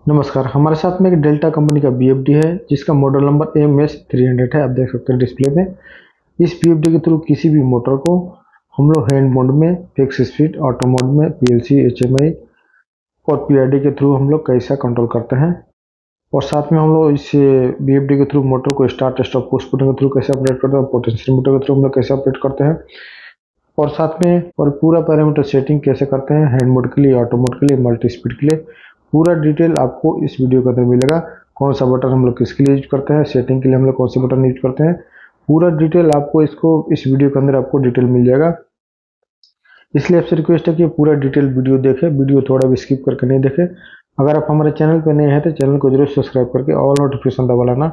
नमस्कार। हमारे साथ में एक डेल्टा कंपनी का बीएफडी है जिसका मॉडल नंबर MS300 है। आप देख सकते हैं डिस्प्ले में। इस बीएफडी के थ्रू किसी भी मोटर को हम लोग हैंड मोड में, फिक्स स्पीड, ऑटो मोड में, पीएलसी, एचएमआई और पीआईडी के थ्रू हम लोग कैसा कंट्रोल करते हैं। और साथ में हम लोग इस बीएफडी के थ्रू मोटर को स्टार्ट स्टॉप पुश बटन के थ्रू कैसे ऑपरेट करते हैं, पोटेंशियल मीटर के थ्रू हम लोग कैसे ऑपरेट करते हैं और साथ में और पूरा पैरामीटर सेटिंग कैसे करते हैं हैंड मोड के लिए, ऑटो मोड के लिए, मल्टी स्पीड के लिए। पूरा डिटेल आपको इस वीडियो के अंदर मिलेगा। कौन सा बटन हम लोग किसके लिए यूज करते हैं, सेटिंग के लिए हम लोग कौन से बटन यूज करते हैं, पूरा डिटेल आपको इस वीडियो के अंदर आपको डिटेल मिल जाएगा। इसलिए आपसे रिक्वेस्ट है कि पूरा डिटेल वीडियो देखें, वीडियो थोड़ा भी स्किप करके नहीं देखें। अगर आप हमारे चैनल पर नए हैं तो चैनल को जरूर सब्सक्राइब करके ऑल नोटिफिकेशन दबा लेना,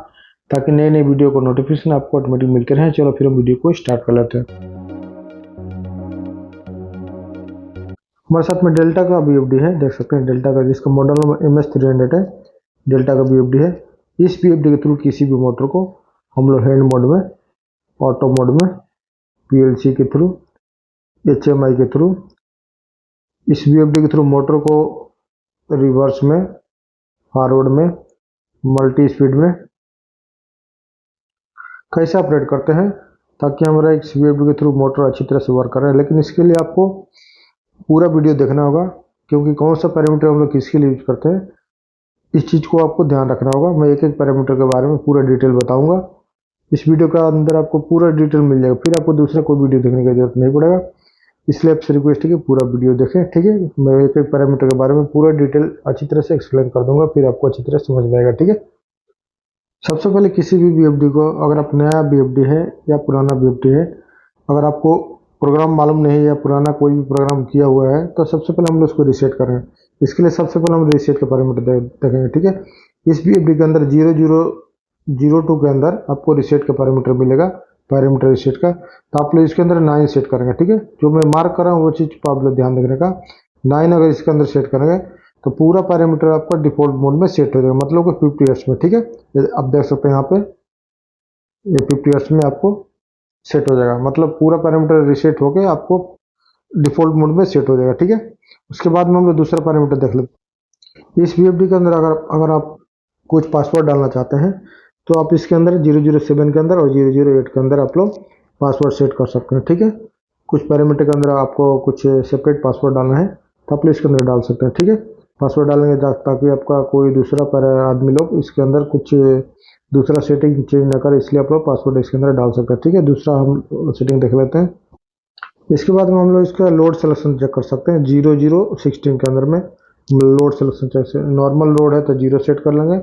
ताकि नए नए वीडियो को नोटिफिकेशन आपको ऑटोमेटिक मिलते रहें। चलो फिर हम वीडियो को स्टार्ट कर लेते हैं। हमारे साथ में डेल्टा का बीएफडी है, देख सकते हैं डेल्टा का, जिसका मॉडल नंबर MS300 है। डेल्टा का बीएफडी है। इस बीएफडी के थ्रू किसी भी मोटर को हम लोग हैंड मोड में, ऑटो मोड में, पीएलसी के थ्रू, एचएमआई के थ्रू, इस बीएफडी के थ्रू मोटर को रिवर्स में, फॉरवर्ड में, मल्टी स्पीड में कैसे ऑपरेट करते हैं, ताकि हमारा इस बीएफडी के थ्रू मोटर अच्छी तरह से वर्क कर रहा है। लेकिन इसके लिए आपको पूरा वीडियो देखना होगा, क्योंकि कौन सा पैरामीटर हम लोग किसके लिए यूज करते हैं इस चीज़ को आपको ध्यान रखना होगा। मैं एक एक पैरामीटर के बारे में पूरा डिटेल बताऊंगा। इस वीडियो के अंदर आपको पूरा डिटेल मिल जाएगा, फिर आपको दूसरा कोई वीडियो देखने की जरूरत नहीं पड़ेगा। इसलिए आपसे रिक्वेस्ट है कि पूरा वीडियो देखें, ठीक है। मैं एक एक पैरामीटर के बारे में पूरा डिटेल अच्छी तरह से एक्सप्लेन कर दूंगा, फिर आपको अच्छी तरह समझ में आएगा, ठीक है। सबसे पहले किसी भी बीएफडी को, अगर आप नया बीएफडी है या पुराना बीएफडी है, अगर आपको प्रोग्राम मालूम नहीं है या पुराना कोई भी प्रोग्राम किया हुआ है, तो सबसे पहले हम लोग उसको रीसेट करें। इसके लिए सबसे पहले हम रीसेट का पैरामीटर देखेंगे, ठीक है। इस बीएफडी के अंदर 0002 के अंदर आपको रीसेट का पैरामीटर मिलेगा, पैरामीटर रीसेट का। तो आप लोग इसके अंदर 9 सेट करेंगे, ठीक है। जो मैं मार्क कर रहा हूँ वो चीज़ पर आप लोग ध्यान रखने का। 9 अगर इसके अंदर सेट करेंगे तो पूरा पैरामीटर आपका डिफॉल्ट मोड में सेट हो जाएगा, मतलब कि 50 हर्ट्ज में, ठीक है। आप देख सकते हैं यहाँ पे ये 50 हर्ट्ज में आपको सेट हो जाएगा, मतलब पूरा पैरामीटर रीसेट होके आपको डिफॉल्ट मोड में सेट हो जाएगा, ठीक है। उसके बाद में हम लोग दूसरा पैरामीटर देख लेते हैं। इस बीएफडी के अंदर अगर आप कुछ पासवर्ड डालना चाहते हैं तो आप इसके अंदर 007 के अंदर और 008 के अंदर आप लोग पासवर्ड सेट कर सकते हैं, ठीक है। कुछ पैरामीटर के अंदर आपको कुछ सेपरेट पासवर्ड डालना है तो आप लोग इसके अंदर डाल सकते हैं, ठीक है। पासवर्ड डालेंगे ताकि आपका कोई दूसरा आदमी लोग इसके अंदर कुछ दूसरा सेटिंग चेंज न करे, इसलिए आप लोग पासवर्ड इसके अंदर डाल सकते हैं, ठीक है। दूसरा हम सेटिंग देख लेते हैं। इसके बाद में हम लोग इसका लोड सिलेक्शन चेक कर सकते हैं। 0016 के अंदर में load selection check, normal load है तो 0 सेट कर लेंगे,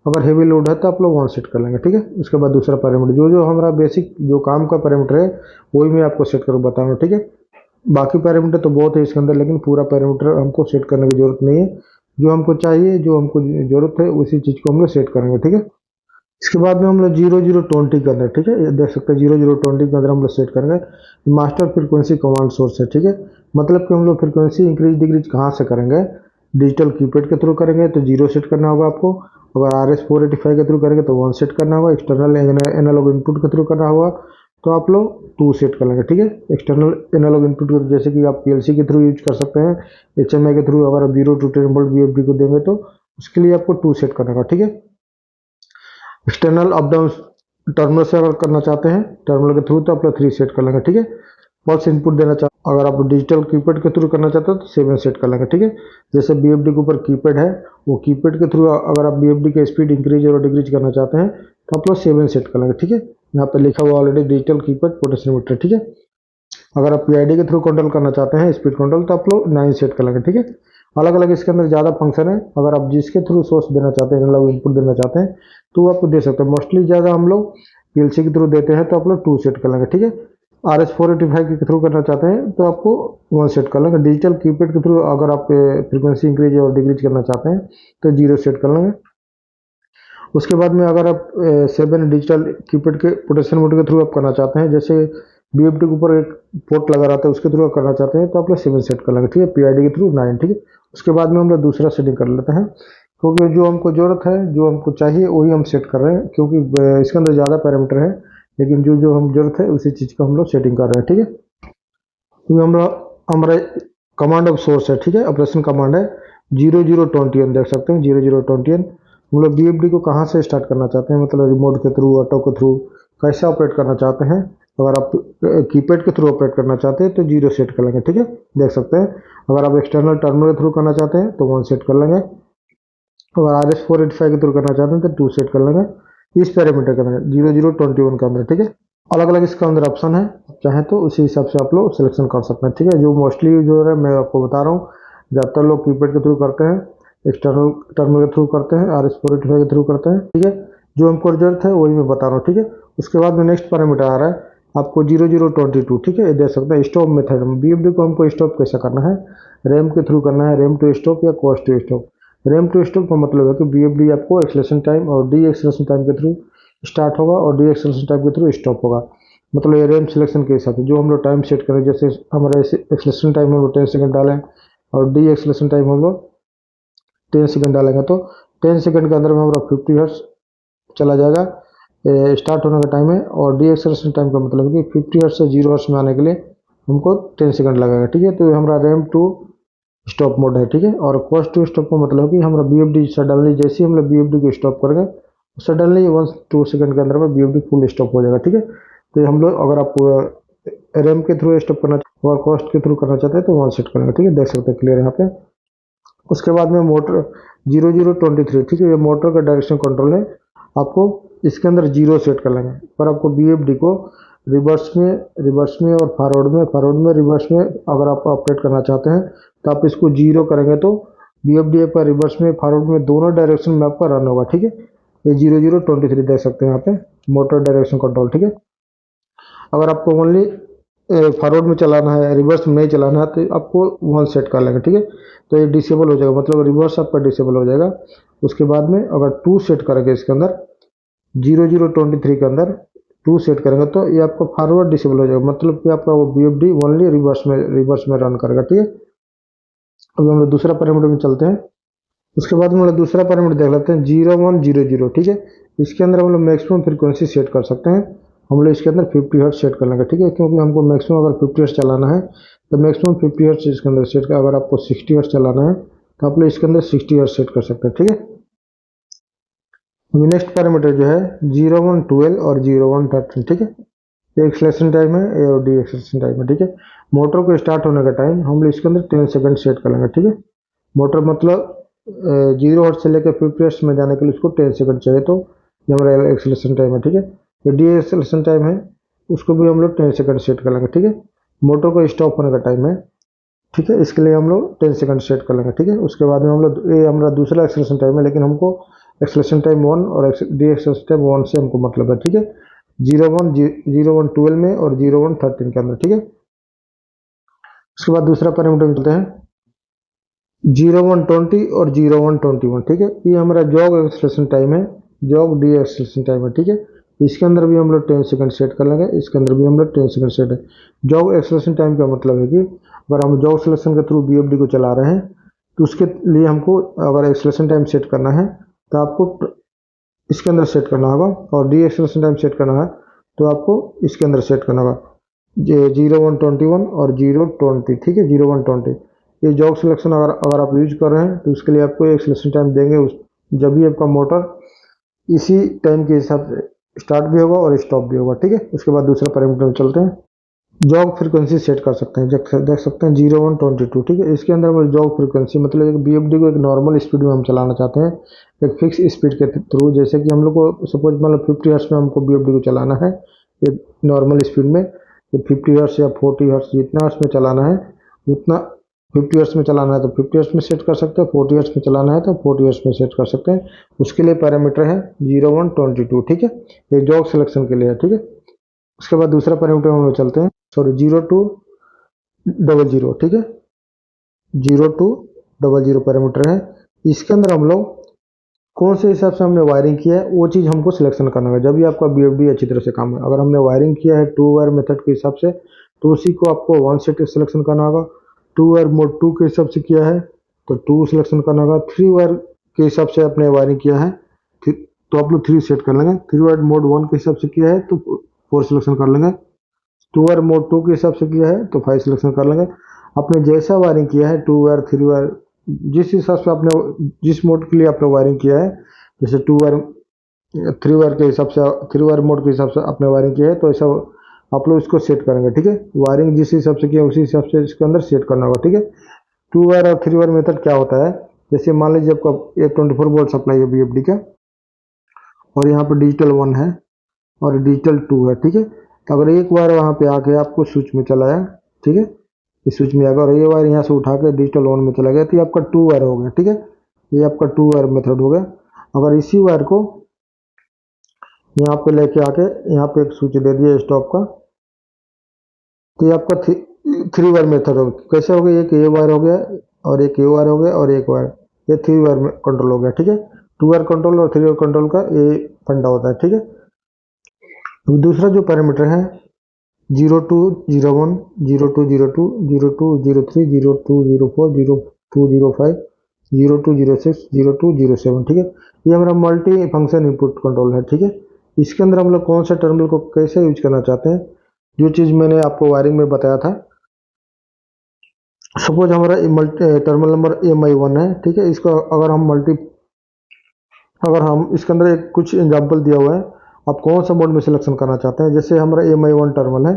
अगर हेवी लोड है तो आप लोग 1 सेट कर लेंगे, ठीक है। उसके बाद दूसरा पैरामीटर जो हमारा बेसिक जो काम का पैरामीटर है वही मैं आपको सेट कर बताऊंगा, ठीक है। बाकी पैरामीटर तो बहुत है इसके अंदर, लेकिन पूरा पैरामीटर हमको सेट करने की जरूरत नहीं है। जो हमको चाहिए, जो हमको जरूरत है उसी चीज़ को हम लोग सेट करेंगे, ठीक है। इसके बाद में हम लोग 0020 के अंदर, ठीक है, ये देख सकते हैं 0020 के अंदर हम लोग सेट करेंगे मास्टर फ्रीक्वेंसी कमांड सोर्स है, ठीक है। मतलब कि हम लोग फ्रीक्वेंसी इंक्रीज डिक्रीज कहाँ से करेंगे, डिजिटल कीपैड के थ्रू करेंगे तो 0 सेट करना होगा आपको। अगर RS485 के थ्रू करेंगे तो 1 सेट करना होगा। एक्सटर्नल एनालॉग इनपुट के थ्रू करना होगा तो आप लोग 2 सेट कर लेंगे, ठीक है। एक्सटर्नल एनालॉग इनपुट जैसे कि आप पीएलसी के थ्रू यूज कर सकते हैं, HMI के थ्रू अगर आप 0 to 10 वोल्ट बीएफडी को देंगे तो उसके लिए आपको 2 सेट करना होगा, ठीक है। एक्सटर्नल अप डाउन टर्मिनल से अगर करना चाहते हैं टर्मिनल के थ्रू तो आप लोग 3 सेट कर लेंगे, ठीक है। पल्स इनपुट देना चाहते अगर आप डिजिटल कीपैड के थ्रू करना चाहते हो तो 7 सेट कर लेंगे, ठीक है। जैसे बीएफडी के ऊपर कीपैड है, वो कीपैड के थ्रू अगर आप बीएफडी के स्पीड इंक्रीज और डिक्रीज करना चाहते हैं तो आप लोग 7 सेट कर लेंगे, ठीक है। यहाँ पे लिखा हुआ ऑलरेडी डिजिटल कीपैड पोटेंशियोमीटर, ठीक है। अगर आप पीआईडी के थ्रू कंट्रोल करना चाहते हैं स्पीड कंट्रोल तो आप लोग 9 सेट कर लेंगे, ठीक है। अलग अलग इसके अंदर ज़्यादा फंक्शन है। अगर आप जिसके थ्रू सोर्स देना चाहते हैं, एनालॉग इनपुट देना चाहते हैं तो आप दे सकते हैं। मोस्टली ज़्यादा हम लोग पीएलसी के थ्रू देते हैं तो आप लोग 2 सेट कर लेंगे, ठीक है। RS485 के थ्रू करना चाहते हैं तो आपको 1 सेट कर लेंगे। डिजिटल कीपैड के थ्रू अगर आप फ्रीक्वेंसी इंक्रीज और डिक्रीज करना चाहते हैं तो 0 सेट कर लेंगे। उसके बाद में अगर आप 7 डिजिटल कीपैड के पोटेंशियल मोड के थ्रू आप करना चाहते हैं, जैसे बीएफडी के ऊपर एक पोर्ट लगा रहता है उसके थ्रू करना चाहते हैं तो आप लोग 7 सेट कर लेंगे, ठीक है। पीआईडी के थ्रू 9, ठीक है। उसके बाद में हम लोग दूसरा सेटिंग कर लेते हैं, क्योंकि जो हमको जरूरत है, जो हमको चाहिए वही हम सेट कर रहे हैं, क्योंकि इसके अंदर ज़्यादा पैरामीटर है, लेकिन जो हम जरूरत है उसी चीज़ का हम लोग सेटिंग कर रहे हैं, ठीक है। क्योंकि हमारा कमांड ऑफ सोर्स है, ठीक है, ऑपरेशन कमांड है। 0021 देख सकते हैं 0021। हम लोग BFD को कहाँ से स्टार्ट करना चाहते हैं, मतलब रिमोट के थ्रू, ऑटो के थ्रू, कैसे ऑपरेट करना चाहते हैं। अगर आप कीपैड के थ्रू ऑपरेट करना चाहते हैं तो 0 सेट कर लेंगे, ठीक है, देख सकते हैं। अगर आप एक्सटर्नल टर्मिनल के थ्रू करना चाहते हैं तो 1 सेट कर लेंगे। अगर RS485 के थ्रू करना चाहते हैं तो 2 सेट कर लेंगे। इस पैरामीटर के अंदर 0021 के अंदर, ठीक है। अलग अलग इसका अंदर ऑप्शन है, चाहे तो उसी हिसाब से आप लोग सिलेक्शन कर सकते हैं, ठीक है। जो मोस्टली यूज हो रहा है मैं आपको बता रहा हूँ, ज़्यादातर लोग कीपैड के थ्रू करते हैं, एक्सटर्नल टर्मिनल के थ्रू करते हैं, RS485 के थ्रू करते हैं, ठीक है। जो हमको रिजल्ट है वही मैं बता रहा हूँ, ठीक है। उसके बाद में नेक्स्ट पैरामीटर आ रहा है आपको 0022, ठीक है। ये देख सकते हैं स्टॉप मेथड में BFD को हमको स्टॉप कैसे करना है, रैम के थ्रू करना है, रैम टू स्टॉप या coast to stop. Ramp to stop का मतलब है कि BFD आपको एक्सेलेरेशन टाइम और डी एक्सेलेरेशन टाइम के थ्रू स्टार्ट होगा और डी एक्सेलेरेशन टाइम के थ्रू स्टॉप होगा। मतलब ये रैम सिलेक्शन के हिसाब से जो हम लोग टाइम सेट करें, जैसे हमारा एक्सेलेरेशन टाइम हम लोग 10 सेकंड डालें और डी एक्सेलेरेशन टाइम हम लोग 10 सेकंड डालेंगे तो 10 सेकंड के अंदर में हमारा 50 हर्ट्ज चला जाएगा स्टार्ट होने का टाइम है। और डी एक्सेलेरेशन टाइम का मतलब है कि 50 हर्ट्ज से 0 हर्ट्ज में आने के लिए हमको 10 सेकंड लगेगा, ठीक है। तो ये हमारा रैम टू स्टॉप मोड है, ठीक है। और कॉस्ट टू स्टॉप का मतलब है कि हमारा BFD सडनली जैसे ही हम लोग BFD को स्टॉप करेंगे सडनली 1-2 सेकंड के अंदर में BFD फुल स्टॉप हो जाएगा, ठीक है। तो हम लोग अगर आप रैम के थ्रू स्टॉप करना और कॉस्ट के थ्रू करना चाहते हैं तो 1 सेट करेंगे, ठीक है, देख सकते हैं क्लियर यहाँ पे। उसके बाद में मोटर 0023, ठीक है, ये मोटर का डायरेक्शन कंट्रोल है। आपको इसके अंदर 0 सेट कर लेंगे, पर आपको BFD को रिवर्स में और फॉरवर्ड में रिवर्स में अगर आप ऑपरेट करना चाहते हैं तो आप इसको 0 करेंगे तो BFD आपका रिवर्स में फॉरवर्ड में दोनों डायरेक्शन में आपका रन होगा, ठीक है। ये 0023 देख सकते हैं यहाँ पे मोटर डायरेक्शन कंट्रोल, ठीक है। अगर आपको ओनली फॉरवर्ड में चलाना है, रिवर्स में नहीं चलाना है तो आपको 1 सेट कर लेंगे, ठीक है। तो ये डिसेबल हो जाएगा, मतलब रिवर्स आपका डिसेबल हो जाएगा। उसके बाद में अगर 2 सेट करेंगे इसके अंदर 0023 के अंदर 2 सेट करेंगे तो ये आपका फॉरवर्ड डिसेबल हो जाएगा, मतलब कि आपका वो BFD ओनली रिवर्स में रन करेगा, ठीक है। अभी हम लोग दूसरा पैरामीटर में चलते हैं। उसके बाद हम लोग दूसरा पैरामीटर देख लेते हैं 0100, ठीक है। इसके अंदर हम लोग मैक्सिमम फ्रीक्वेंसी सेट कर सकते हैं। हम लोग इसके अंदर 50 हर्ट्ज सेट कर लेंगे, ठीक है, क्योंकि हमको मैक्सिमम अगर 50 हर्ट्ज चलाना है तो मैक्सिमम 50 हर्ट्ज इसके अंदर सेट कर। अगर आपको 60 हर्ट्ज चलाना है तो आप लोग इसके अंदर 60 हर्ट्ज सेट कर सकते हैं, ठीक है। अभी नेक्स्ट पैरामीटर जो है 0112 और 0113, ठीक है। ये एक्सेलेरेशन टाइम है और डी एक्सेलेरेशन टाइम है, ठीक है। मोटर को स्टार्ट होने का टाइम हम लोग इसके अंदर 10 सेकंड सेट कर लेंगे, ठीक है। मोटर मतलब 0 हर्ट्ज से लेकर 50 हर्ट्ज में जाने के लिए उसको 10 सेकंड चाहिए, तो ये हमारा एक्सेलेरेशन टाइम है, ठीक है। ये डी एक्सेलेरेशन टाइम है, उसको भी हम लोग 10 सेकंड सेट कर लेंगे, ठीक है। मोटर को स्टॉप होने का टाइम है, ठीक है, इसके लिए हम लोग 10 सेकंड सेट कर लेंगे, ठीक है। उसके बाद में हम लोग ये हमारा दूसरा एक्सेलेरेशन टाइम है, लेकिन हमको एक्सेलेरेशन टाइम 1 और डी एक्सेलेरेशन टाइम 1 से हमको मतलब है, ठीक है। 0112 में और 0113 के अंदर, ठीक है। उसके बाद दूसरा पैरामीटर मिलते हैं 0120 और 0121, ठीक है। ये हमारा जॉग एक्सेलेरेशन टाइम है, जॉग डी एक्सेलेरेशन टाइम है, ठीक है। इसके अंदर भी हम लोग 10 सेकंड सेट कर लेंगे, इसके अंदर भी हम लोग 10 सेकंड सेट है। जॉग एक्सेलेरेशन टाइम का मतलब है कि अगर हम जॉग सिलेक्शन के थ्रू BFD को चला रहे हैं तो उसके लिए हमको अगर एक्सेलेरेशन टाइम सेट करना है तो आपको इसके अंदर सेट करना होगा, और डी एक्सेलेरेशन टाइम सेट करना है तो आपको इसके अंदर सेट करना होगा 0121 और 020, ठीक है, 0120। ये जॉग सिलेक्शन अगर आप यूज कर रहे हैं तो उसके लिए आपको एक्सेलेरेशन टाइम देंगे जब भी आपका मोटर इसी टाइम के हिसाब से स्टार्ट भी होगा और स्टॉप भी होगा, ठीक है। उसके बाद दूसरा पैरामीटर में चलते हैं। जॉग फ्रीक्वेंसी सेट कर सकते हैं, देख सकते हैं 0122, ठीक है। इसके अंदर हम जॉग फ्रीक्वेंसी मतलब एक BFD को एक नॉर्मल स्पीड में हम चलाना चाहते हैं, एक फिक्स स्पीड के थ्रू। जैसे कि हम लोग को सपोज मतलब 50 हर्ट्ज में हमको BFD को चलाना है एक नॉर्मल स्पीड में, 50 हर्ट्ज या 40 हर्ट्ज जितना हर्ट्ज में चलाना है उतना 50 हर्ट्ज में चलाना है तो 50 हर्ट्ज में सेट कर सकते हैं, 40 हर्ट्ज में चलाना है तो 40 हर्ट्ज में सेट कर सकते हैं। उसके लिए पैरामीटर है 0122, ठीक है। ये जॉग सिलेक्शन के लिए है, ठीक है। उसके बाद दूसरा पैरामीटर हम लोग चलते हैं 0200, ठीक है, 0200 पैरामीटर है। इसके अंदर हम लोग कौन से हिसाब से हमने वायरिंग किया है वो चीज़ हमको सिलेक्शन करना है, जब भी आपका BFD अच्छी तरह से काम है। अगर हमने वायरिंग किया है 2 वायर मेथड के हिसाब से तो उसी को आपको 1 सेट सिलेक्शन करना होगा। 2 वायर मोड 2 के हिसाब से किया है तो 2 सिलेक्शन करना होगा। 3 वायर के हिसाब से आपने वायरिंग किया है तो आप लोग 3 सेट कर लेंगे। 3 वायर मोड 1 के हिसाब से किया है तो 4 सिलेक्शन कर लेंगे। 2 वायर मोड 2 के हिसाब से किया है तो 5 सिलेक्शन कर लेंगे। आपने जैसा वायरिंग किया है 2 वायर 3 वायर जिस हिसाब से आपने जिस मोड के लिए आपने वायरिंग किया है, जैसे 2 वायर 3 वायर के हिसाब से 3 वायर मोड के हिसाब से आपने वायरिंग किया है, तो ऐसा आप लोग इसको सेट करेंगे। ठीक है, वायरिंग जिस हिसाब से किया उसी हिसाब से इसके अंदर सेट करना होगा। ठीक है, 2 वायर और 3 वायर मेथड क्या होता है, जैसे मान लीजिए आपका एक 24 वोल्ट सप्लाई है बीएफडी का, और यहाँ पर डिजिटल 1 है और डिजिटल 2 है। ठीक है, तो अगर एक वायर वहाँ पे आके आपको स्विच में चलाया, ठीक है, इस स्विच में अगर ये वायर यहाँ से उठा के डिजिटल 1 में चला गया, तो ये आपका 2 वायर हो गया। ठीक है, ये आपका 2 वायर मेथड हो गया। अगर इसी वायर को यहाँ पे लेके आके यहाँ पे एक स्विच दे दिया स्टॉप का, तो ये आपका 3 वायर मेथड हो गया। कैसे हो गया, एक ये वायर हो गया और एक ये वायर हो गया और एक वायर, ये 3 वायर में कंट्रोल हो गया। ठीक है, 2 वायर कंट्रोल और 3 वायर कंट्रोल का ये फंडा होता है। ठीक है, तो दूसरा जो पैरामीटर है 0201, 0202, 0203, 0204, 0205, 0206, 0207। ठीक है, ये हमारा मल्टी फंक्शन इनपुट कंट्रोल है। ठीक है, इसके अंदर हम लोग कौन सा टर्मिनल को कैसे यूज करना चाहते हैं, जो चीज़ मैंने आपको वायरिंग में बताया था। सपोज हमारा टर्मिनल नंबर MI1 है। ठीक है, इसको अगर हम इसके अंदर एक कुछ एग्जाम्पल दिया हुआ है, आप कौन सा मोड में सिलेक्शन करना चाहते हैं। जैसे हमारा MI1 टर्मिनल है,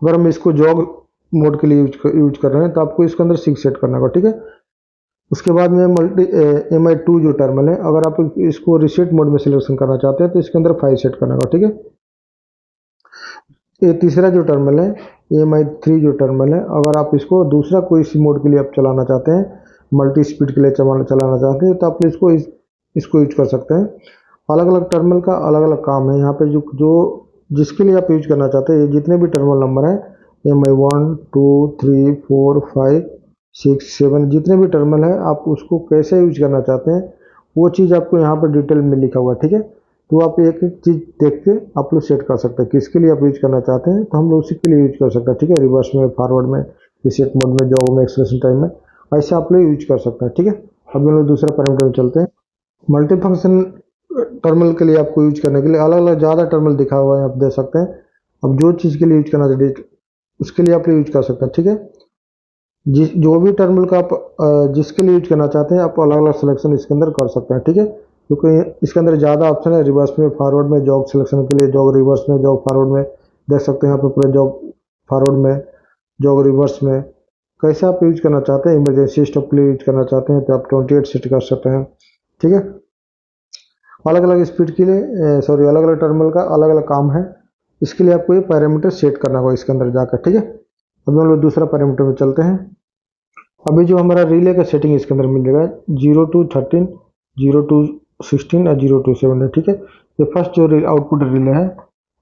अगर हम इसको जॉग मोड के लिए यूज कर रहे हैं, तो आपको इसके अंदर 6 सेट करना होगा। ठीक है, उसके बाद में MI2 जो टर्मिनल है, अगर आप इसको रिसेट मोड में सिलेक्शन करना चाहते हैं, तो इसके अंदर 5 सेट करना होगा। ठीक है, ये तीसरा जो टर्मिनल है MI3 जो टर्मिनल है, अगर आप इसको दूसरा कोई सी मोड के लिए आप चलाना चाहते हैं, मल्टी स्पीड के लिए चलाना चाहते हैं, तो आप इसको यूज कर सकते हैं। अलग अलग टर्मिनल का अलग अलग काम है। यहाँ पे जो जिसके लिए आप यूज करना चाहते हैं, ये जितने भी टर्मिनल नंबर है MI1, 2, 3, 4, 5, 6, 7, जितने भी टर्मिनल है, आप उसको कैसे यूज करना चाहते हैं, वो चीज़ आपको यहाँ पर डिटेल में लिखा हुआ है। ठीक है, तो आप एक एक चीज़ देख के आप लोग सेट कर सकते हैं, किसके लिए आप यूज करना चाहते हैं, तो हम लोग उसी के लिए यूज कर सकते हैं। ठीक है, रिवर्स में, फॉरवर्ड में, रिसेट मोड में, जॉब में, एक्सलेशन टाइम में, ऐसे आप लोग यूज कर सकते हैं। ठीक है, अब हम लोग दूसरा पैरामीटर में चलते हैं। मल्टी फंक्शन टर्मिनल के लिए आपको यूज करने के लिए अलग अलग ज़्यादा टर्मिनल दिखा हुआ है, आप देख सकते हैं। अब जो चीज़ के लिए यूज करना चाहिए उसके लिए आप यूज कर सकते हैं। ठीक है, जो भी टर्मिनल का आप जिसके लिए यूज करना चाहते हैं, आप अलग अलग सिलेक्शन इसके अंदर कर सकते हैं। ठीक है, क्योंकि इसके अंदर ज़्यादा ऑप्शन है, रिवर्स में, फॉरवर्ड में, जॉब सिलेक्शन के लिए जॉब रिवर्स में, जॉब फॉरवर्ड में, देख सकते हैं यहाँ पे पूरे जॉब फॉरवर्ड में, जॉब रिवर्स में, कैसे आप यूज करना चाहते हैं। इमरजेंसी स्टॉप के लिए यूज करना चाहते हैं, तो आप 28 सेट कर सकते हैं। ठीक है, अलग अलग स्पीड के लिए अलग अलग टर्मिनल का अलग अलग काम है, इसके लिए आपको ये पैरामीटर सेट करना होगा इसके अंदर जाकर। ठीक है, अभी हम लोग दूसरा पैरामीटर में चलते हैं। अभी जो हमारा रिले का सेटिंग इसके अंदर मिल जाएगा 0213, 0216 और 027 है। ठीक है, ये फर्स्ट जो आउटपुट रिले है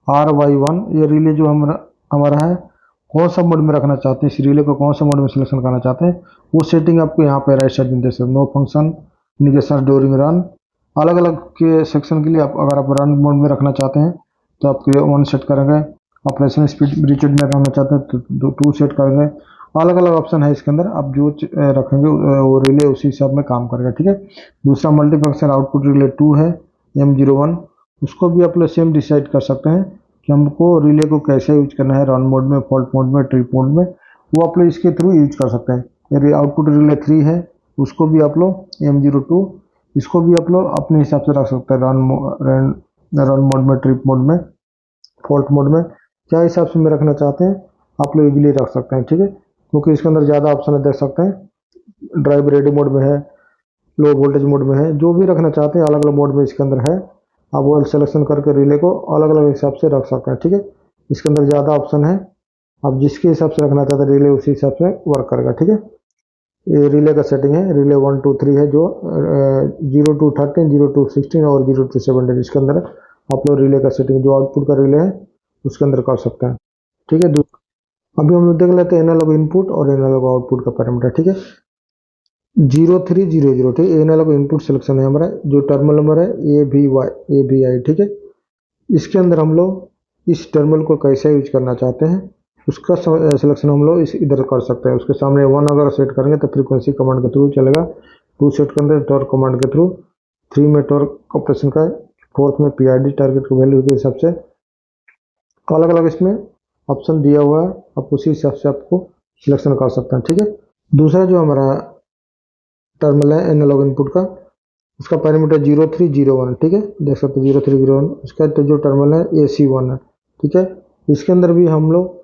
RY1, ये रिले जो हमारा है, कौन सा मोड में रखना चाहते हैं, इस रिले को कौन सा मोड में सिलेक्शन करना चाहते हैं, वो सेटिंग आपको यहाँ पे राइट साइड में दे सकते। No function, indication during run, अलग अलग के सेक्शन के लिए अगर आप रन मोड में रखना चाहते हैं, तो आप 1 सेट करेंगे। ऑपरेशन स्पीड रिचेड में रखना चाहते हैं तो 2 सेट करेंगे। अलग अलग ऑप्शन है इसके अंदर, आप जो रखेंगे वो रिले उसी हिसाब में काम करेगा। ठीक है, दूसरा मल्टीप्लेक्सर आउटपुट रिले 2 है M01, उसको भी आप लोग सेम डिसाइड कर सकते हैं कि हमको रिले को कैसे यूज करना है, रन मोड में, फॉल्ट मोड में, ट्रिप मोड में, वो आप लोग इसके थ्रू यूज कर सकते हैं। ये आउटपुट रिले 3 है, उसको भी आप लोग M02, इसको भी आप लोग अपने हिसाब से रख सकते हैं, रन मोड में, ट्रिप मोड में, फॉल्ट मोड में, क्या हिसाब से में रखना चाहते हैं आप लोग इजीली रख सकते हैं। ठीक है, क्योंकि इसके अंदर ज़्यादा ऑप्शन है, देख सकते हैं। ड्राइव रेडी मोड में है, लो वोल्टेज मोड में है, जो भी रखना चाहते हैं अलग अलग मोड में इसके अंदर है। आप वो सिलेक्शन करके रिले को अलग अलग हिसाब से रख सकते हैं। ठीक है, इसके अंदर ज़्यादा ऑप्शन है, आप जिसके हिसाब से रखना चाहते हैं रिले उसी हिसाब से वर्क करेगा। ठीक है, ये रिले का सेटिंग है, रिले 1, 2, 3 है, जो 0213, 0216 और 0217 इसके अंदर आप लोग रिले का सेटिंग जो आउटपुट का रिले है उसके अंदर कर सकते हैं। ठीक है, अभी हम लोग देख लेते हैं एनालॉग इनपुट और एनालॉग आउटपुट का पैरामीटर। ठीक है, 0300, ठीक है, एनालॉग इनपुट सिलेक्शन है हमारा, जो टर्मिनल नंबर है ABI। ठीक है, इसके अंदर हम लोग इस टर्मिनल को कैसे यूज करना चाहते हैं उसका सिलेक्शन हम लोग इधर कर सकते हैं। उसके सामने 1 अगर सेट करेंगे तो फ्रीक्वेंसी कमांड के थ्रू चलेगा, 2 सेट करेंगे टॉर्क कमांड के थ्रू, 3 में टॉर्क ऑपरेशन का, 4th में PID टारगेट के वैल्यू के हिसाब से अलग अलग इसमें ऑप्शन दिया हुआ है, आप उसी हिसाब से आपको सिलेक्शन कर सकते हैं। ठीक है, दूसरा जो हमारा टर्मिनल है एनालॉग इनपुट का, उसका पैरामीटर 0301, ठीक है, देख सकते हैं 0301। उसका तो जो टर्मिनल है AC1 है, ठीक है। इसके अंदर भी हम लोग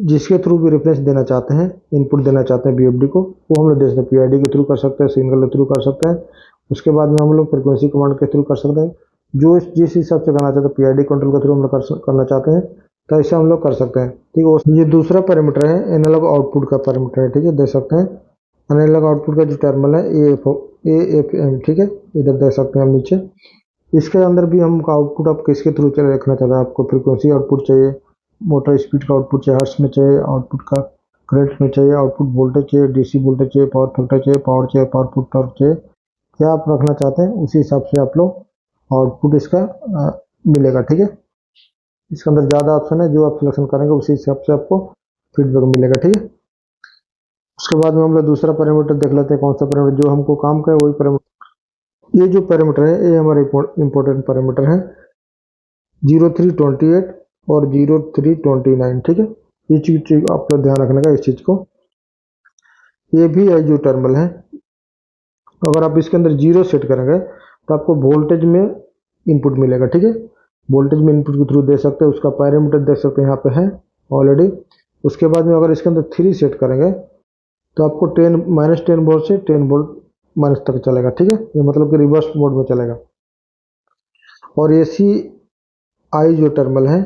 जिसके थ्रू भी रेफरेंस देना चाहते हैं, इनपुट देना चाहते हैं BFD को, वो हम लोग दे सकते हैं। PID के थ्रू कर सकते हैं, सिग्नल के थ्रू कर सकते हैं। उसके बाद में हम लोग फ्रिक्वेंसी कमांड के थ्रू कर सकते हैं, जो जिस हिसाब से करना चाहते हैं। PID कंट्रोल के थ्रू हम लोग करना चाहते हैं तो ऐसे हम लोग कर सकते हैं, ठीक है। ये दूसरा पैरामीटर है एनालॉग आउटपुट का पैरामीटर है, ठीक है, देख सकते हैं। एनालॉग आउटपुट का जो टर्मिनल है AFM, ठीक है, इधर देख सकते हैं हम नीचे। इसके अंदर भी हम आउटपुट आप किसके थ्रू चले रखना चाहते हैं। आपको फ्रीक्वेंसी आउटपुट चाहिए, मोटर स्पीड का आउटपुट चाहिए, हर्ट्ज में चाहिए, आउटपुट का करंट में चाहिए, आउटपुट वोल्टेज चाहिए, DC वोल्टेज चाहिए, पावर फैक्टर चाहिए, पावर चाहिए, पावर फुट टॉर्क चाहिए, क्या आप रखना चाहते हैं उसी हिसाब से आप लोग आउटपुट इसका मिलेगा, ठीक है। इसके अंदर ज़्यादा ऑप्शन है, जो आप सिलेक्शन करेंगे उसी हिसाब से आपको फीडबैक मिलेगा, ठीक है। उसके बाद में हम लोग दूसरा पैरामीटर देख लेते हैं, कौन सा पैरामीटर जो हमको काम का है वही पैरामीटर। ये जो पैरामीटर है ये हमारे इंपॉर्टेंट पैरामीटर है 0328 और 0329, ठीक है। ये चीज आप लोग ध्यान रखने का इस चीज को। ये भी है जो टर्मिनल है, अगर आप इसके अंदर 0 सेट करेंगे तो आपको वोल्टेज में इनपुट मिलेगा, ठीक है। वोल्टेज में इनपुट के थ्रू दे सकते हैं, उसका पैरामीटर देख सकते हैं यहाँ पे है ऑलरेडी। उसके बाद में अगर इसके अंदर 3 सेट करेंगे तो आपको -10 वोल्ट से 10 वोल्ट माइनस तक चलेगा, ठीक है। ये मतलब कि रिवर्स मोड में चलेगा। और ACI जो टर्मिनल है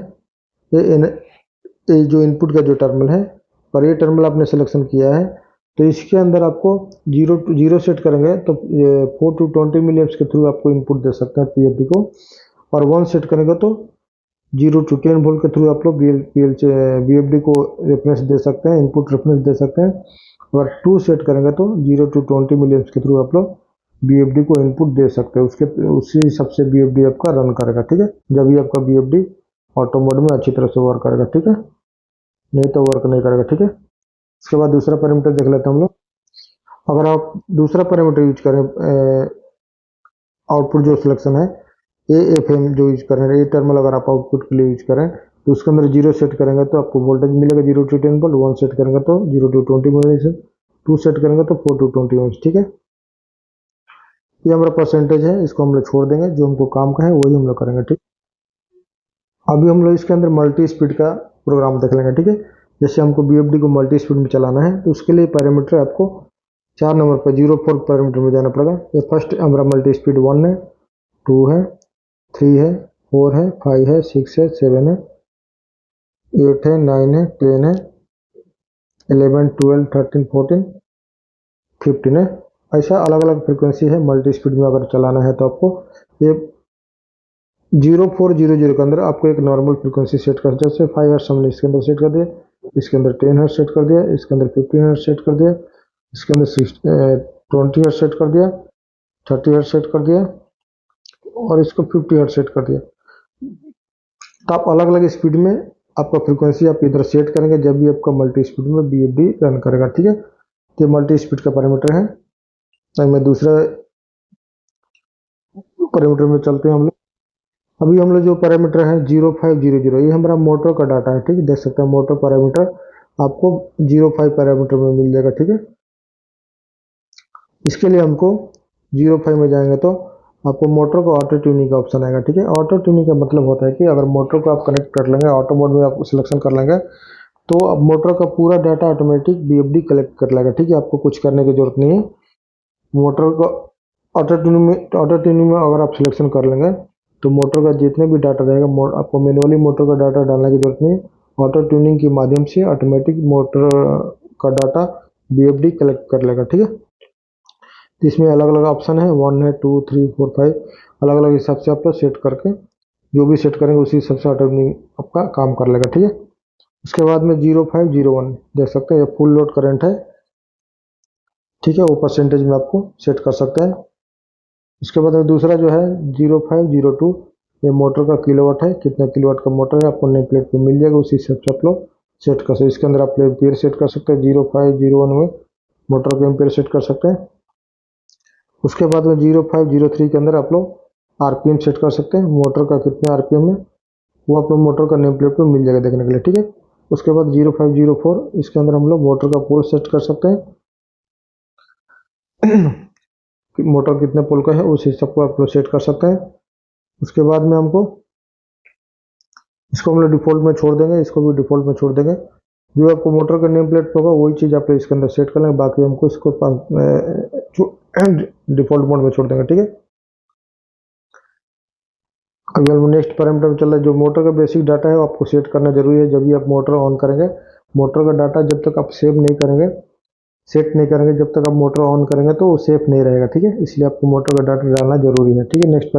ये जो इनपुट का जो टर्मिनल है, और ये टर्मिनल आपने सिलेक्शन किया है तो इसके अंदर आपको 0 सेट करेंगे तो 4 to 20 मिलियम्स के थ्रू आपको इनपुट दे सकते हैं PFD को। और 1 सेट करेंगे तो 0 to 10 वोल्ट के थ्रू आप लोग BFD को रेफरेंस दे सकते हैं, इनपुट रेफरेंस दे सकते हैं। अगर 2 सेट करेंगे तो 0 to 20 मिलियम्स के थ्रू आप लोग BFD को इनपुट दे सकते हैं। उसी हिसाब से BFD आपका रन करेगा, ठीक है, जब भी आपका BFD ऑटो मोड में अच्छी तरह से वर्क करेगा, ठीक है, नहीं तो वर्क नहीं करेगा, ठीक है। उसके बाद दूसरा पैरामीटर देख लेते हैं हम लोग। अगर आप दूसरा पैरामीटर यूज करें आउटपुट जो सिलेक्शन है AFM जो यूज करें, ये टर्मिनल अगर आप आउटपुट के लिए यूज करें तो उसके अंदर 0 सेट करेंगे तो आपको वोल्टेज मिलेगा 0 to 10 वोल्ट, 1 सेट करेंगे तो 0 to 20 वोल्ट, 2 सेट करेंगे तो 4 to 20 वोल्ट, ठीक है। ये हमारा परसेंटेज है, इसको हम लोग छोड़ देंगे, जो हमको काम का है वही हम लोग करेंगे, ठीक। अभी हम लोग इसके अंदर मल्टी स्पीड का प्रोग्राम देख लेंगे, ठीक है। जैसे हमको BFD को मल्टी स्पीड में चलाना है तो उसके लिए पैरामीटर आपको 4 नंबर पर 04 पैरामीटर में जाना पड़ेगा। ये फर्स्ट हमारा मल्टी स्पीड 1 है, 2 है, 3 है, 4 है, 5 है, 6 है, 7 है, 8 है, 9 है, 10 है, 11, 12, 13, 14, 15 है। ऐसा अलग अलग फ्रिक्वेंसी है मल्टी स्पीड में अगर चलाना है तो आपको ये 0400 के अंदर आपको एक नॉर्मल फ्रिक्वेंसी सेट कर, जैसे 5 हर्ट्ज हमने इसके अंदर सेट कर दिया, इसके अंदर 10 हर्ट्ज सेट कर दिया, इसके अंदर 15 हर्ट्ज सेट कर दिया, इसके अंदर 20 हर्ट्ज सेट कर दिया, 30 हर्ट्ज सेट कर दिया और इसको 50 हर्ट्ज सेट कर दिया। तो आप अलग अलग स्पीड में आपका फ्रिक्वेंसी आप इधर सेट करेंगे जब भी आपका मल्टी स्पीड में BFD रन करेगा, ठीक है। तो मल्टी स्पीड का पैरामीटर है। तो मैं दूसरा पैरामीटर में चलते हैं हम लोग। अभी हम लोग जो पैरामीटर है 0500, ये हमारा मोटर का डाटा है, ठीक है, देख सकते हैं मोटर पैरामीटर आपको 05 पैरामीटर में मिल जाएगा, ठीक है। इसके लिए हमको 05 में जाएंगे तो आपको मोटर को ऑटो ट्यूनिंग का ऑप्शन आएगा, ठीक है। ऑटो ट्यूनिंग का मतलब होता है कि अगर मोटर को आप कनेक्ट कर लेंगे, ऑटो मोड में आप सिलेक्शन कर लेंगे तो अब मोटर का पूरा डाटा ऑटोमेटिक BFD कलेक्ट कर लेगा, ठीक है, आपको कुछ करने की जरूरत नहीं है। मोटर को ऑटो ट्यूनिंग में अगर आप सिलेक्शन कर लेंगे तो मोटर का जितने भी डाटा रहेगा आपको मैनुअली मोटर का डाटा डालने की जरूरत नहीं। ऑटो ट्यूनिंग के माध्यम से ऑटोमेटिक मोटर का डाटा BFD कलेक्ट कर लेगा, ठीक है। तो इसमें अलग अलग ऑप्शन है, 1 है, 2, 3, 4, 5, अलग अलग हिसाब से आप लोग सेट करके जो भी सेट करेंगे उसी हिसाब से ऑटो ट्यूनिंग आपका काम कर लेगा, ठीक है। उसके बाद में 0501 देख सकते हैं, ये फुल लोड करंट है, ठीक है, वो परसेंटेज में आपको सेट कर सकते हैं। उसके बाद में दूसरा जो है 0502, ये मोटर का किलोवाट है, कितना किलोवाट का मोटर है आपको नेम प्लेट पे मिल जाएगा, उसी हिसाब से आप लोग सेट कर सकते हैं। इसके अंदर आप एम्पियर सेट कर सकते हैं, 0501 में मोटर का एम्पियर सेट कर सकते हैं। उसके बाद में 0503 के अंदर आप लोग RPM सेट कर सकते हैं, मोटर का कितने RPM है वो आप लोग मोटर का नेम प्लेट पे मिल जाएगा देखने के लिए, ठीक है। उसके बाद 0504 इसके अंदर हम लोग मोटर का पोल सेट कर सकते हैं। मोटर कितने पोल का है उस हिसाब को आप लोग सेट कर सकते हैं। उसके बाद में हमको इसको हम लोग डिफ़ॉल्ट में छोड़ देंगे, इसको भी डिफ़ॉल्ट में छोड़ देंगे। जो आपको मोटर का नेम प्लेट होगा वही चीज़ आप इसके अंदर सेट कर लेंगे, बाकी हमको इसको डिफ़ॉल्ट मोड में छोड़ देंगे, ठीक है। अभी हम नेक्स्ट पैरामीटर में चल रहा है। जो मोटर का बेसिक डाटा है वो आपको सेट करना जरूरी है। जब भी आप मोटर ऑन करेंगे, मोटर का डाटा जब तक आप सेट नहीं करेंगे, जब तक आप मोटर ऑन करेंगे तो वो सेफ नहीं रहेगा, ठीक है। इसलिए आपको मोटर का डाटा डालना जरूरी है, ठीक है। नेक्स्ट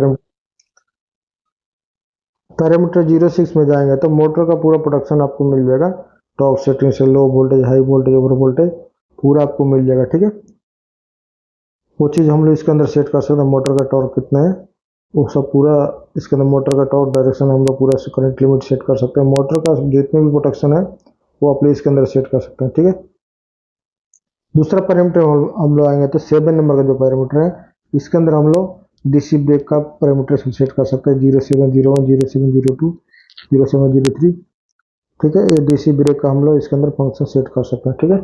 पैरामीटर 06 में जाएंगे तो मोटर का पूरा प्रोडक्शन आपको मिल जाएगा। टॉप सेटिंग से low voltage, high voltage, over voltage पूरा आपको मिल जाएगा, ठीक है। वो चीज़ हम लोग इसके अंदर सेट कर सकते हैं। मोटर का टॉर्क कितना है वो सब पूरा इसके अंदर, मोटर का टॉर्क डायरेक्शन हम लोग पूरा करंट लिमिट सेट कर सकते हैं। मोटर का जितने भी प्रोटेक्शन है वो आप लोग इसके अंदर सेट कर सकते हैं, ठीक है। दूसरा पैरामीटर हम लोग आएंगे तो 7 नंबर का जो पैरामीटर है इसके अंदर हम लोग डीसी ब्रेक का पैरामीटर सेट कर सकते हैं। 0701, 0702, 0703, ठीक है। ये डीसी ब्रेक का हम लोग इसके अंदर फंक्शन सेट कर सकते हैं, ठीक है।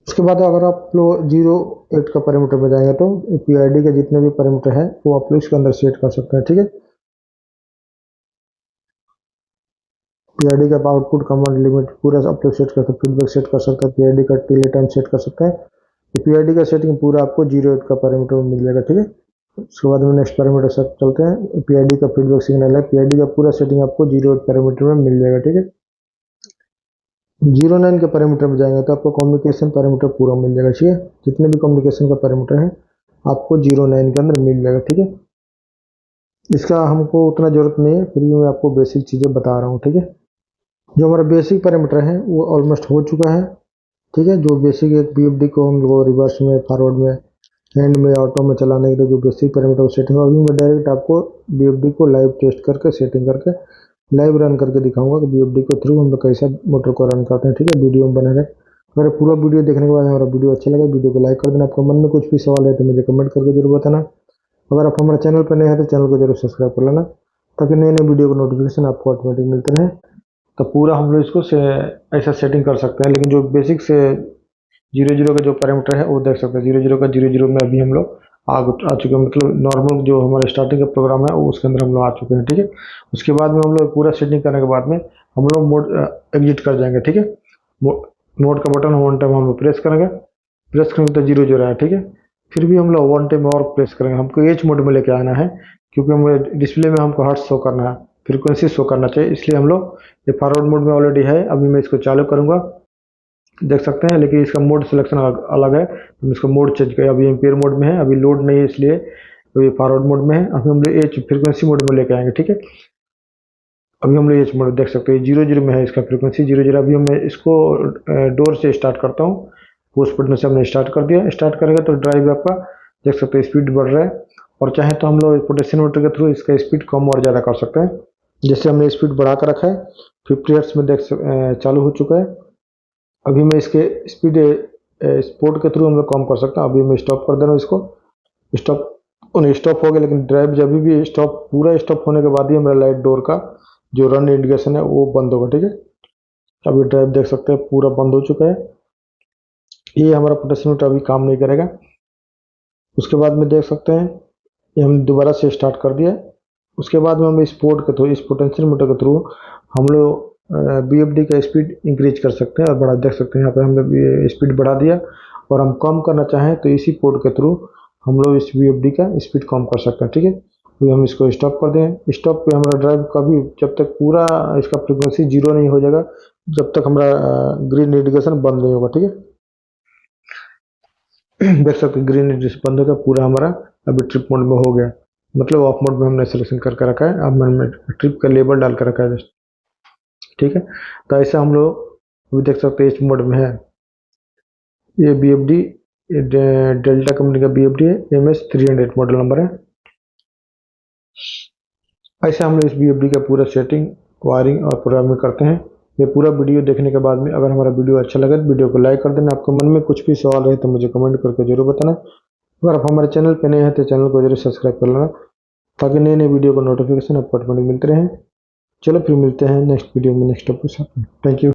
उसके बाद अगर आप लोग 08 का पैरामीटर में जाएंगे तो पीआईडी के जितने भी पैरामीटर है वो आप लोग इसके अंदर सेट कर सकते हैं, ठीक है। पीआईडी का आउटपुट कमांड लिमिट पूरा आप लोग सेट कर सकते हैं, फीडबैक सेट कर सकते हैं, पीआईडी का डिले टाइम सेट कर सकते हैं। पीआईडी का सेटिंग पूरा आपको 08 का पैरामीटर में मिल जाएगा, ठीक है। उसके बाद में नेक्स्ट पैरामीटर सब चलते हैं। पीआईडी का फीडबैक सिग्नल है, पीआईडी का पूरा सेटिंग आपको 08 पैरामीटर में मिल जाएगा, ठीक है। 09 के पैरामीटर में जाएंगे तो आपको कम्युनिकेशन पैरामीटर पूरा मिल जाएगा, ठीक है। जितने भी कम्युनिकेशन का पैरामीटर है आपको 09 के अंदर मिल जाएगा, ठीक है। इसका हमको उतना जरूरत नहीं है, फिर भी मैं आपको बेसिक चीज़ें बता रहा हूँ, ठीक है। जो हमारा बेसिक पैरामीटर है वो ऑलमोस्ट हो चुका है, ठीक है। जो बेसिक एक बीएफडी को हम लोग रिवर्स में, फॉरवर्ड में, हैंड में, ऑटो में चलाने के लिए जो बेसिक पैरामीटर सेटिंग है, अभी मैं डायरेक्ट आपको बीएफडी को लाइव टेस्ट करके, सेटिंग करके, लाइव रन करके दिखाऊंगा कि बीएफडी को थ्रू हम लोग कैसे मोटर को रन करते हैं, ठीक है। वीडियो में बने रहे। अगर पूरा वीडियो देखने के बाद हमारा वीडियो अच्छा लगे, वीडियो को लाइक कर देना। आपको मन में कुछ भी सवाल है तो मुझे कमेंट करके जरूर बताना। अगर आप हमारे चैनल पर नए हैं तो चैनल को जरूर सब्सक्राइब कर लेना, ताकि नए नए वीडियो का नोटिफिकेशन आपको ऑटोमेटिक मिलते रहे। तो पूरा हम लोग इसको ऐसा सेटिंग कर सकते हैं। लेकिन जो बेसिक से 00 का जो पैरामीटर है वो देख सकते हैं। 00 का 00 में अभी हम लोग आ चुके हैं, मतलब नॉर्मल जो हमारे स्टार्टिंग का प्रोग्राम है वो उसके अंदर हम लोग आ चुके हैं, ठीक है। उसके बाद में हम लोग पूरा सेटिंग करने के बाद में हम लोग मोड एग्जिट कर जाएंगे, ठीक है। मोड का बटन 1 टाइम हम लोग प्रेस करेंगे तो 00 है, ठीक है। फिर भी हम लोग 1 टाइम और प्रेस करेंगे। हमको एच मोड में लेके आना है, क्योंकि हमें डिस्प्ले में हमको हर्ट्ज शो करना है, फ्रीक्वेंसी शो करना चाहिए, इसलिए हम लोग ये फॉरवर्ड मोड में ऑलरेडी है। अभी मैं इसको चालू करूंगा, देख सकते हैं, लेकिन इसका मोड सिलेक्शन अलग है। हम इसका मोड चेंज करें। अभी एम्पियर मोड में है, अभी लोड नहीं है, इसलिए अभी फॉरवर्ड मोड में है। अभी हम लोग एच फ्रीक्वेंसी मोड में लेके आएंगे, ठीक है। अभी हम लोग एच मोड देख सकते हैं 00 में है इसका फ्रीक्वेंसी 00। अभी मैं इसको डोर से स्टार्ट करता हूँ। पुश बटन से हमने स्टार्ट कर दिया। स्टार्ट करेंगे तो ड्राइव आपका देख सकते हैं स्पीड बढ़ रहा है, और चाहे तो हम लोग पोटेंशियोमीटर के थ्रू इसका स्पीड कम और ज़्यादा कर सकते हैं। जैसे हमने स्पीड बढ़ा कर रखा है, 50 हर्ट्ज में चालू हो चुका है। अभी मैं इसके स्पीड स्पोर्ट के थ्रू हम लोग कम कर सकते हैं। अभी मैं स्टॉप कर दे रहा हूँ इसको। स्टॉप हो गया, लेकिन ड्राइव जब भी स्टॉप, पूरा स्टॉप होने के बाद ही हमारा लाइट डोर का जो रन इंडिकेशन है वो बंद होगा, ठीक है। अभी ड्राइव देख सकते हैं पूरा बंद हो चुका है। ये हमारा पोटेंशियोमीटर अभी काम नहीं करेगा। उसके बाद में देख सकते हैं ये हम दोबारा से स्टार्ट कर दिया। उसके बाद में हम इस पोर्ट के थ्रू, इस पोटेंशियोमीटर के थ्रू हम लोग बीएफडी का स्पीड इंक्रीज कर सकते हैं और बढ़ा, देख सकते हैं यहाँ पे हमने स्पीड बढ़ा दिया। और हम कम करना चाहें तो इसी पोर्ट के थ्रू हम लोग इस बीएफडी का स्पीड कम कर सकते हैं, ठीक है। तो हम इसको स्टॉप कर दें। स्टॉप पे हमारा ड्राइव कभी, जब तक पूरा इसका फ्रीक्वेंसी 0 नहीं हो जाएगा, जब तक हमारा ग्रीन इंडिकेशन बंद नहीं होगा, ठीक है। देख सकते हैं ग्रीन इंडिकेशन बंद होगा, पूरा हमारा अभी ट्रिप मोड में हो गया, मतलब ऑफ मोड में हमने सिलेक्शन करके रखा है। अब मैंने ट्रिप का लेबल डाल कर रखा है, ठीक है। तो ऐसा हम लोग अभी देख सकते हैं एच मोड में है। ये बीएफडी डेल्टा कंपनी का बीएफडी है, MS300 मॉडल नंबर है। ऐसे हम लोग इस बीएफडी का पूरा सेटिंग, वायरिंग और प्रोग्रामिंग करते हैं। ये पूरा वीडियो देखने के बाद में अगर हमारा वीडियो अच्छा लगे तो वीडियो को लाइक कर देना। आपके मन में कुछ भी सवाल रहे तो मुझे कमेंट करके जरूर बताना। अगर आप हमारे चैनल पर नए हैं तो चैनल को जरूर सब्सक्राइब कर लेना, ताकि नए नए वीडियो का नोटिफिकेशन आपको ऑटोमेटिक मिलते रहे। चलो फिर मिलते हैं नेक्स्ट वीडियो में नेक्स्ट टॉपिक के साथ। Thank you.